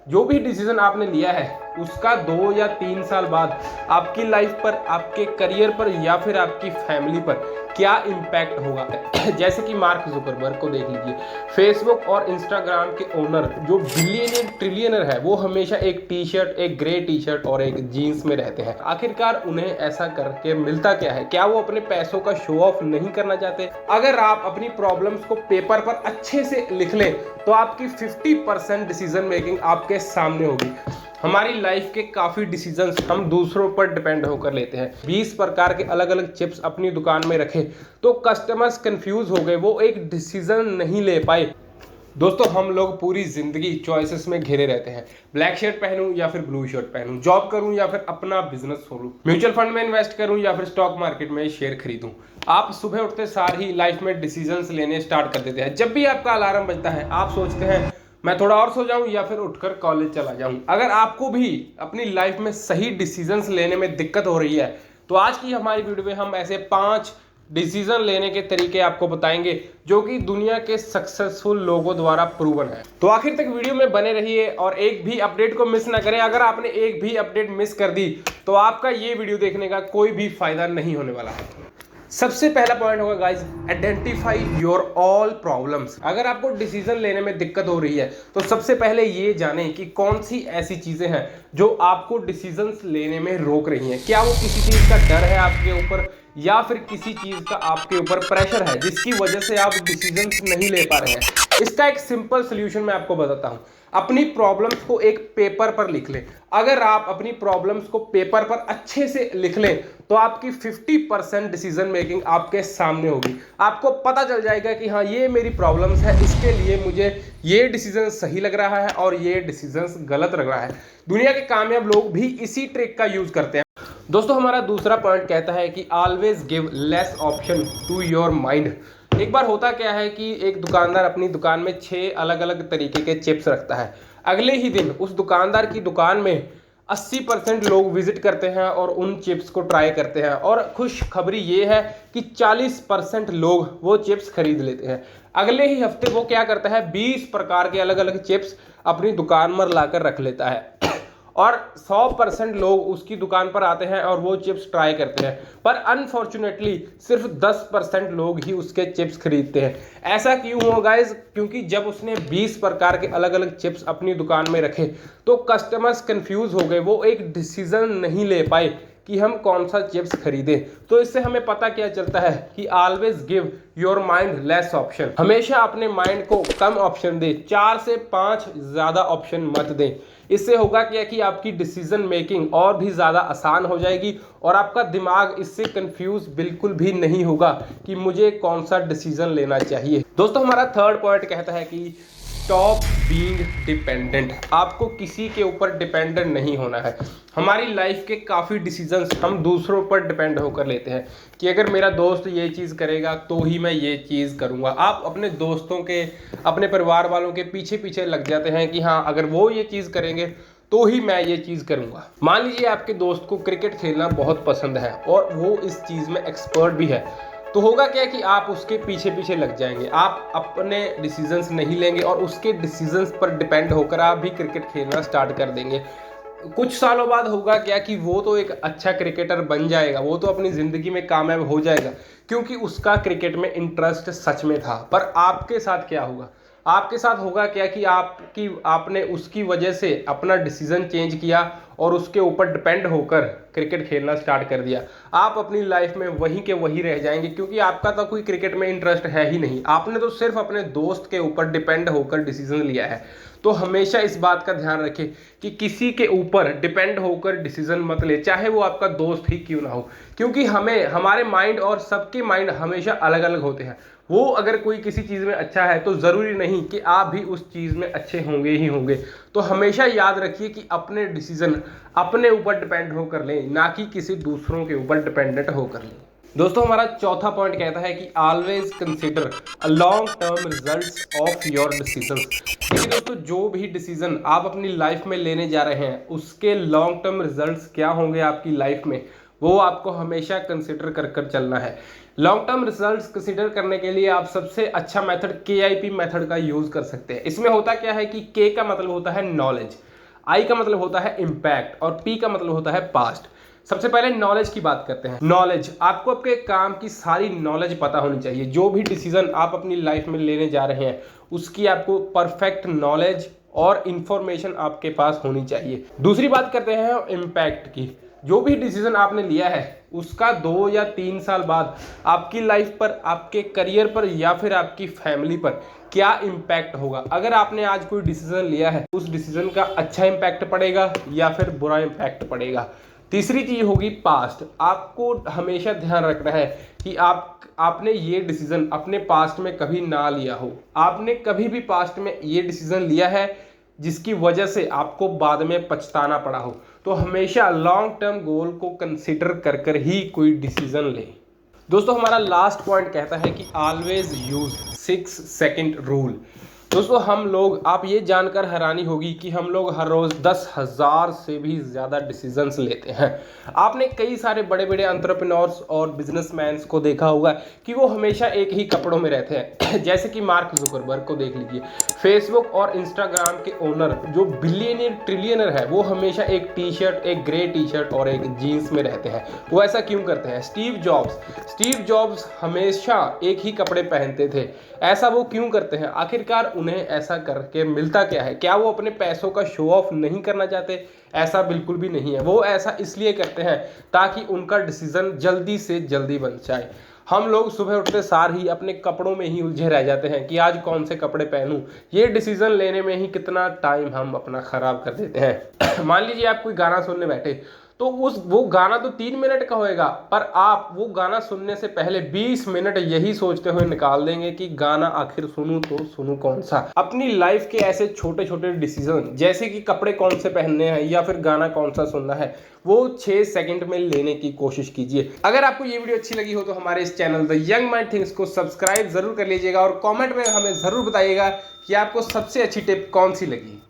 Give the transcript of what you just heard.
जो भी डिसीजन आपने लिया है उसका 2 या 3 साल बाद आपकी लाइफ पर, आपके करियर पर या फिर आपकी फैमिली पर क्या इम्पैक्ट होगा। जैसे कि मार्क जुकरबर्ग को देख लीजिए, फेसबुक और इंस्टाग्राम के ओनर जो बिलियनियर ट्रिलियनर है, वो हमेशा एक टी शर्ट, एक ग्रे टी शर्ट और एक जीन्स में रहते हैं। आखिरकार उन्हें ऐसा करके मिलता क्या है? क्या वो अपने पैसों का शो ऑफ नहीं करना चाहते? अगर आप अपनी प्रॉब्लम्स को पेपर पर अच्छे से लिख लें तो आपकी 50% डिसीजन मेकिंग आपके सामने होगी। हमारी लाइफ के काफ़ी डिसीजंस हम दूसरों पर डिपेंड होकर लेते हैं। 20 प्रकार के अलग अलग चिप्स अपनी दुकान में रखे तो कस्टमर्स कंफ्यूज हो गए, वो एक डिसीजन नहीं ले पाए। दोस्तों, हम लोग पूरी जिंदगी चॉइसेस में घिरे रहते हैं। ब्लैक शर्ट पहनूं या फिर ब्लू शर्ट पहनूं, जॉब करूं या फिर अपना बिजनेस खोलूं, म्यूचुअल फंड में इन्वेस्ट करूं या फिर स्टॉक मार्केट में शेयर खरीदूं। आप सुबह उठते सार ही लाइफ में डिसीजंस लेने स्टार्ट कर देते हैं। जब भी आपका अलार्म बजता है आप सोचते हैं मैं थोड़ा और सो जाऊं या फिर उठकर कॉलेज चला जाऊं। अगर आपको भी अपनी लाइफ में सही डिसीजंस लेने में दिक्कत हो रही है तो आज की हमारी वीडियो में हम ऐसे 5 डिसीजन लेने के तरीके आपको बताएंगे जो कि दुनिया के सक्सेसफुल लोगों द्वारा प्रूवन है। तो आखिर तक वीडियो में बने रहिए और एक भी अपडेट को मिस ना करें। अगर आपने एक भी अपडेट मिस कर दी तो आपका ये वीडियो देखने का कोई भी फायदा नहीं होने वाला है। सबसे पहला पॉइंट होगा guys, identify your all problems. अगर आपको डिसीजन लेने में दिक्कत हो रही है तो सबसे पहले ये जानें कि कौन सी ऐसी चीजें हैं जो आपको डिसीजंस लेने में रोक रही हैं। क्या वो किसी चीज का डर है आपके ऊपर या फिर किसी चीज का आपके ऊपर प्रेशर है जिसकी वजह से आप डिसीजंस नहीं ले पा रहे हैं। इसका एक सिंपल सोल्यूशन मैं आपको बताता हूं। अपनी प्रॉब्लम्स को एक पेपर पर लिख लें। अगर आप अपनी प्रॉब्लम्स को पेपर पर अच्छे से लिख लें तो आपकी 50% डिसीजन मेकिंग आपके सामने होगी। आपको पता चल जाएगा कि हाँ, ये मेरी प्रॉब्लम्स है, इसके लिए मुझे ये डिसीजन सही लग रहा है और ये डिसीजन गलत लग रहा है। दुनिया के कामयाब लोग भी इसी ट्रिक का यूज करते हैं। दोस्तों, हमारा दूसरा पॉइंट कहता है कि always give less option to your mind. एक बार होता क्या है कि एक दुकानदार अपनी दुकान में 6 अलग अलग तरीके के चिप्स रखता है। अगले ही दिन उस दुकानदार की दुकान में 80% लोग विजिट करते हैं और उन चिप्स को ट्राई करते हैं, और खुश खबरी ये है कि 40% लोग वो चिप्स खरीद लेते हैं। अगले ही हफ्ते वो क्या करता है, 20 प्रकार के अलग अलग चिप्स अपनी दुकान पर लाकर रख लेता है और 100% लोग उसकी दुकान पर आते हैं और वो चिप्स ट्राई करते हैं। पर अनफॉर्चुनेटली सिर्फ 10% लोग ही उसके चिप्स खरीदते हैं। ऐसा क्यों हुआ गाइस? क्योंकि जब उसने 20 प्रकार के अलग अलग चिप्स अपनी दुकान में रखे तो कस्टमर्स कंफ्यूज हो गए, वो एक डिसीजन नहीं ले पाए कि हम कौन सा चिप्स खरीदें। तो इससे हमें पता क्या चलता है कि always give your mind less option. हमेशा अपने माइंड को कम ऑप्शन दें, 4 से 5 ज्यादा ऑप्शन मत दें। इससे होगा क्या कि आपकी डिसीजन मेकिंग और भी ज़्यादा आसान हो जाएगी और आपका दिमाग इससे कंफ्यूज बिल्कुल भी नहीं होगा कि मुझे कौन सा डिसीजन लेना चाहिए। दोस्तों, हमारा थर्ड पॉइंट कहता है कि स्टॉप बीइंग डिपेंडेंट। आपको किसी के ऊपर डिपेंडेंट नहीं होना है। हमारी लाइफ के काफ़ी डिसीजंस हम दूसरों पर डिपेंड होकर लेते हैं कि अगर मेरा दोस्त ये चीज़ करेगा तो ही मैं ये चीज़ करूँगा। आप अपने दोस्तों के, अपने परिवार वालों के पीछे पीछे लग जाते हैं कि हाँ, अगर वो ये चीज़ करेंगे तो ही मैं ये चीज़ करूँगा। मान लीजिए आपके दोस्त को क्रिकेट खेलना बहुत पसंद है और वो इस चीज़ में एक्सपर्ट भी है, तो होगा क्या कि आप उसके पीछे पीछे लग जाएंगे। आप अपने डिसीजंस नहीं लेंगे और उसके डिसीजंस पर डिपेंड होकर आप भी क्रिकेट खेलना स्टार्ट कर देंगे। कुछ सालों बाद होगा क्या कि वो तो एक अच्छा क्रिकेटर बन जाएगा, वो तो अपनी ज़िंदगी में कामयाब हो जाएगा क्योंकि उसका क्रिकेट में इंटरेस्ट सच में था। पर आपके साथ क्या होगा? आपके साथ होगा क्या कि आपने उसकी वजह से अपना डिसीजन चेंज किया और उसके ऊपर डिपेंड होकर क्रिकेट खेलना स्टार्ट कर दिया। आप अपनी लाइफ में वहीं के वहीं रह जाएंगे क्योंकि आपका तो कोई क्रिकेट में इंटरेस्ट है ही नहीं। आपने तो सिर्फ अपने दोस्त के ऊपर डिपेंड होकर डिसीजन लिया है। तो हमेशा इस बात का ध्यान रखें कि किसी के ऊपर डिपेंड होकर डिसीजन मत ले, चाहे वो आपका दोस्त ही क्यों ना हो। क्योंकि हमारे माइंड और सबके माइंड हमेशा अलग अलग होते हैं। वो अगर कोई किसी चीज़ में अच्छा है तो ज़रूरी नहीं कि आप भी उस चीज़ में अच्छे होंगे ही होंगे। तो हमेशा याद रखिए कि अपने डिसीजन अपने ऊपर डिपेंड होकर लें, ना कि किसी दूसरों के ऊपर डिपेंडेंट होकर लें। दोस्तों, हमारा चौथा पॉइंट कहता है कि always consider a long term results of your decisions. देखिए दोस्तों, जो भी डिसीजन आप अपनी लाइफ में लेने जा रहे हैं उसके लॉन्ग टर्म रिजल्ट्स क्या होंगे आपकी लाइफ में, वो आपको हमेशा कंसिडर कर कर चलना है। लॉन्ग टर्म रिजल्ट्स कंसिडर करने के लिए आप सबसे अच्छा मेथड KIP मेथड का यूज कर सकते हैं। इसमें होता क्या है कि K का मतलब होता है नॉलेज। आई का मतलब होता है इम्पैक्ट और पी का मतलब होता है पास्ट। सबसे पहले नॉलेज की बात करते हैं। नॉलेज, आपको आपके काम की सारी नॉलेज पता होनी चाहिए। जो भी डिसीजन आप अपनी लाइफ में लेने जा रहे हैं उसकी आपको परफेक्ट नॉलेज और इंफॉर्मेशन आपके पास होनी चाहिए। दूसरी बात करते हैं इम्पैक्ट की। जो भी डिसीजन आपने लिया है उसका 2 या 3 साल बाद आपकी लाइफ पर, आपके करियर पर या फिर आपकी फैमिली पर क्या इम्पैक्ट होगा। अगर आपने आज कोई डिसीजन लिया है उस डिसीजन का अच्छा इम्पैक्ट पड़ेगा या फिर बुरा इम्पैक्ट पड़ेगा। तीसरी चीज होगी पास्ट। आपको हमेशा ध्यान रखना है कि आपने ये डिसीजन अपने पास्ट में कभी ना लिया हो। आपने कभी भी पास्ट में ये डिसीजन लिया है जिसकी वजह से आपको बाद में पछताना पड़ा हो, तो हमेशा लॉन्ग टर्म गोल को कंसिडर कर कर ही कोई डिसीजन ले। दोस्तों हमारा लास्ट पॉइंट कहता है कि ऑलवेज यूज 6 सेकंड रूल। दोस्तों हम लोग, आप ये जानकर हैरानी होगी कि हम लोग हर रोज 10,000 से भी ज्यादा डिसीजंस लेते हैं। आपने कई सारे बड़े बड़े एंटरप्रेन्योर्स और बिजनेसमैन को देखा होगा कि वो हमेशा एक ही कपड़ों में रहते हैं। जैसे कि मार्क जुकरबर्ग को देख लीजिए, फेसबुक और इंस्टाग्राम के ओनर जो बिलियनियर ट्रिलियनर है, वो हमेशा एक टी शर्ट, एक ग्रे टी शर्ट और एक जीन्स में रहते हैं। वो ऐसा क्यों करते हैं? स्टीव जॉब्स हमेशा एक ही कपड़े पहनते थे। ऐसा वो क्यों करते हैं? आखिरकार उन्हें ऐसा करके मिलता क्या है? क्या वो अपने पैसों का शो ऑफ नहीं करना चाहते? ऐसा बिल्कुल भी नहीं है। वो ऐसा इसलिए करते हैं ताकि उनका डिसीजन जल्दी से जल्दी बन जाए। हम लोग सुबह उठते सार ही अपने कपड़ों में ही उलझे रह जाते हैं कि आज कौन से कपड़े पहनूं। ये डिसीजन लेने में ही कितना टाइम हम अपना खराब कर देते हैं। मान लीजिए आप कोई गाना सुनने बैठे, तो वो गाना तो 3 मिनट का होएगा, पर आप वो गाना सुनने से पहले 20 मिनट यही सोचते हुए निकाल देंगे कि गाना आखिर सुनूं तो सुनूं कौन सा। अपनी लाइफ के ऐसे छोटे छोटे डिसीजन, जैसे कि कपड़े कौन से पहनने हैं या फिर गाना कौन सा सुनना है, वो 6 सेकंड में लेने की कोशिश कीजिए। अगर आपको ये वीडियो अच्छी लगी हो तो हमारे इस channel the young mind things को सब्सक्राइब जरूर कर लीजिएगा और कमेंट में हमें जरूर बताइएगा कि आपको सबसे अच्छी टिप कौन सी लगी।